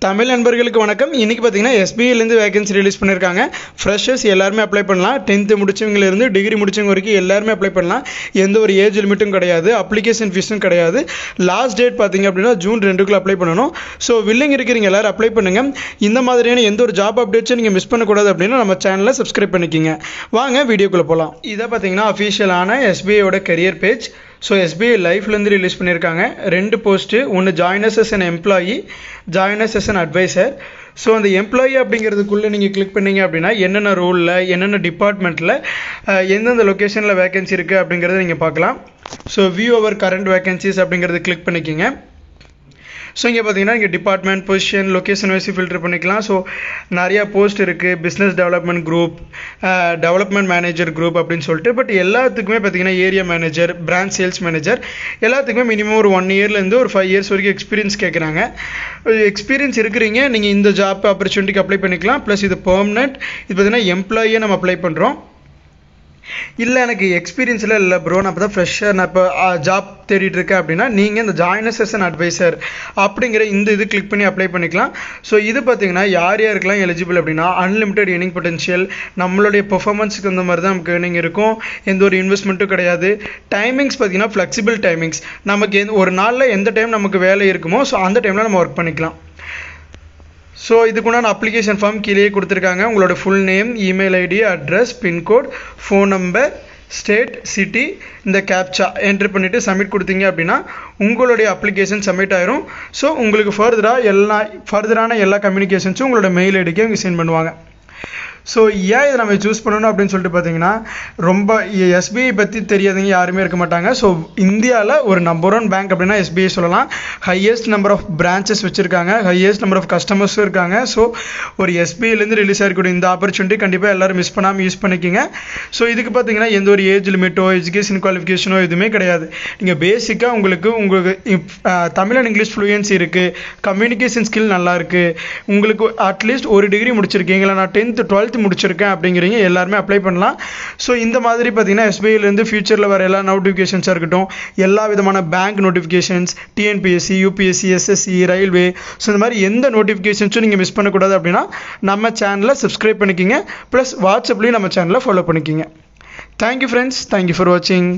தமிழ் நண்பர்களுக்கு வணக்கம். இன்றைக்கி பார்த்தீங்கன்னா எஸ்பிஐலேருந்து வேகன்சி ரிலீஸ் பண்ணியிருக்காங்க. ஃப்ரெஷர்ஸ் எல்லாருமே அப்ளை பண்ணலாம். 10th முடிச்சவங்கலேருந்து டிகிரி முடிச்சவங்க வரைக்கும் எல்லாருமே அப்ளை பண்ணலாம். எந்த ஒரு ஏஜ் லிமிட்டும் கிடையாது, அப்ளிகேஷன் ஃபீஸும் கிடையாது. லாஸ்ட் டேட் பார்த்தீங்க அப்படின்னா ஜூன் 2க்குள்ள அப்ளை பண்ணணும். ஸோ வில்லிங் இருக்கிறீங்க எல்லோரும் அப்ளை பண்ணுங்கள். இந்த மாதிரியான எந்த ஒரு ஜாப் அப்டேட்ஸும் நீங்கள் மிஸ் பண்ணக்கூடாது அப்படின்னா நம்ம சேனலை சப்ஸ்கிரைப் பண்ணிக்கிங்க. வாங்க வீடியோக்குள்ளே போகலாம். இதை பார்த்தீங்கன்னா அஃபிஷியலான எஸ்பிஐயோட கரியர் பேஜ். ஸோ எஸ்பிஐ லைஃப்லேருந்து ரிலீஸ் பண்ணியிருக்காங்க. 2 போஸ்ட்டு, ஒன்று join us as an employee, join us as an advisor. So அந்த எம்ப்ளாயி அப்படிங்கிறதுக்குள்ளே நீங்கள் கிளிக் பண்ணிங்க அப்படின்னா என்னென்ன ரோலில் என்னென்ன டிபார்ட்மெண்ட்டில் எந்தெந்த லொக்கேஷனில் வேகன்சி இருக்குது அப்படிங்கிறத நீங்கள் பார்க்கலாம். So view our current vacancies அப்படிங்கிறத கிளிக் பண்ணிக்கிங்க. ஸோ இங்கே பார்த்தீங்கன்னா இங்கே department, position, location wise filter பண்ணிக்கலாம். ஸோ நிறையா போஸ்ட் இருக்குது. Business development group, development manager group அப்படின்னு சொல்லிட்டு. பட் எல்லாத்துக்குமே பார்த்தீங்கன்னா area manager, branch sales manager எல்லாத்துக்குமே மினிமம் ஒரு 1 இயர்லேருந்து ஒரு 5 இயர்ஸ் வரைக்கும் எக்ஸ்பீரியன்ஸ் கேட்குறாங்க. எக்ஸ்பீரியன்ஸ் இருக்கிறீங்க நீங்கள் இந்த ஜாப் ஆப்பர்ச்சுனிட்டிக்கு அப்ளை பண்ணிக்கலாம். ப்ளஸ் இது பெர்மனெண்ட். இது பார்த்தீங்கன்னா எம்ப்ளாயியை நம்ம அப்ளை பண்ணுறோம். இல்லை எனக்கு எக்ஸ்பீரியன்ஸில் இல்லை ப்ரோ, நான் இப்போ தான் ஃப்ரெஷ்ஷாக நான் இப்போ ஜாப் தேடிட்டு இருக்கேன் அப்படின்னா நீங்கள் இந்த ஜாயினஸ் எஸ் அன் அட்வைசர் அப்படிங்கிற இந்த இது கிளிக் பண்ணி அப்ளை பண்ணிக்கலாம். ஸோ இது பார்த்தீங்கன்னா யார் யாருக்கெல்லாம் எலிஜிபிள் அப்படின்னா அன்லிமிட்டெட் ஏர்னிங் பொட்டன்ஷியல், நம்மளுடைய பெர்ஃபார்மன்ஸுக்கு அந்த மாதிரி தான் நமக்கு ஏர்னிங் இருக்கும். எந்த ஒரு இன்வெஸ்ட்மெண்ட்டும் கிடையாது. டைமிங்ஸ் பார்த்தீங்கன்னா ஃப்ளெக்சிபிள் டைமிங்ஸ். நமக்கு ஒரு நாளில் எந்த டைம் நமக்கு வேலை இருக்குமோ ஸோ அந்த டைமில் நம்ம ஒர்க் பண்ணிக்கலாம். ஸோ இதுக்குண்டான அப்ளிகேஷன் ஃபார்ம் கீழே கொடுத்துருக்காங்க. உங்களோட full name, email ID, address, pin code, phone number, state, city, இந்த கேப்சா என்ட்ரு பண்ணிவிட்டு சப்மிட் கொடுத்தீங்க அப்படின்னா உங்களுடைய அப்ளிகேஷன் சப்மிட் ஆயிரும். ஸோ உங்களுக்கு ஃபர்தரான எல்லா கம்யூனிகேஷன்ஸும் உங்களோட மெயில் ஐடிக்கு இங்கே சென்ட் பண்ணுவாங்க. ஸோ ஏன் இதை நம்ம சூஸ் பண்ணணும் அப்படின்னு சொல்லிட்டு பார்த்தீங்கன்னா ரொம்ப எஸ்பிஐ பற்றி தெரியாதவங்க யாருமே இருக்க மாட்டாங்க. ஸோ இந்தியாவில் ஒரு நம்பர் 1 பேங்க் அப்படின்னா எஸ்பிஐ சொல்லலாம். ஹையஸ்ட் நம்பர் ஆஃப் பிரான்ச்சஸ் வச்சுருக்காங்க, ஹையஸ்ட் நம்பர் ஆஃப் கஸ்டமர்ஸும் இருக்காங்க. ஸோ ஒரு எஸ்பிஐலேருந்து ரிலீஸ் ஆகிருக்கக்கூடிய இந்த ஆப்பர்ச்சுனிட்டி கண்டிப்பாக எல்லோரும் மிஸ் பண்ணாமல் யூஸ் பண்ணிக்கிங்க. ஸோ இதுக்கு பார்த்தீங்கன்னா எந்த ஒரு ஏஜ் லிமிட்டோ எஜுகேஷன் குவாலிஃபிகேஷனோ எதுவுமே கிடையாது. நீங்கள் பேசிக்காக உங்களுக்கு தமிழ் அண்ட் இங்கிலீஷ் ஃப்ளூயன்சி இருக்குது, கம்யூனிகேஷன் ஸ்கில் நல்லா இருக்குது, உங்களுக்கு அட்லீஸ்ட் ஒரு டிகிரி முடிச்சிருக்கீங்களா, நான் 10th 12th முடிச்சிருக்கேன் அப்படிங்கிறீங்க எல்லாருமே அப்ளை பண்ணலாம். ஸோ இந்த மாதிரி பார்த்தீங்கன்னா எஸ்பிஐலேருந்து ஃபியூச்சரில் வர எல்லா நோட்டிஃபிகேஷன்ஸாக இருக்கட்டும், எல்லா விதமான bank notifications, TNPSC, UPSC, SSC, railway, so இந்த மாதிரி எந்த நோட்டிஃபிகேஷன்ஸும் நீங்கள் மிஸ் பண்ணக்கூடாது அப்படின்னா நம்ம சேனலை சப்ஸ்கிரைப் பண்ணிக்கிங்க. ப்ளஸ் வாட்ஸ்அப்லேயும் நம்ம சேனலை ஃபாலோ பண்ணிக்கிங்க. தேங்க்யூ ஃப்ரெண்ட்ஸ், தேங்க்யூ ஃபார் வாட்சிங்.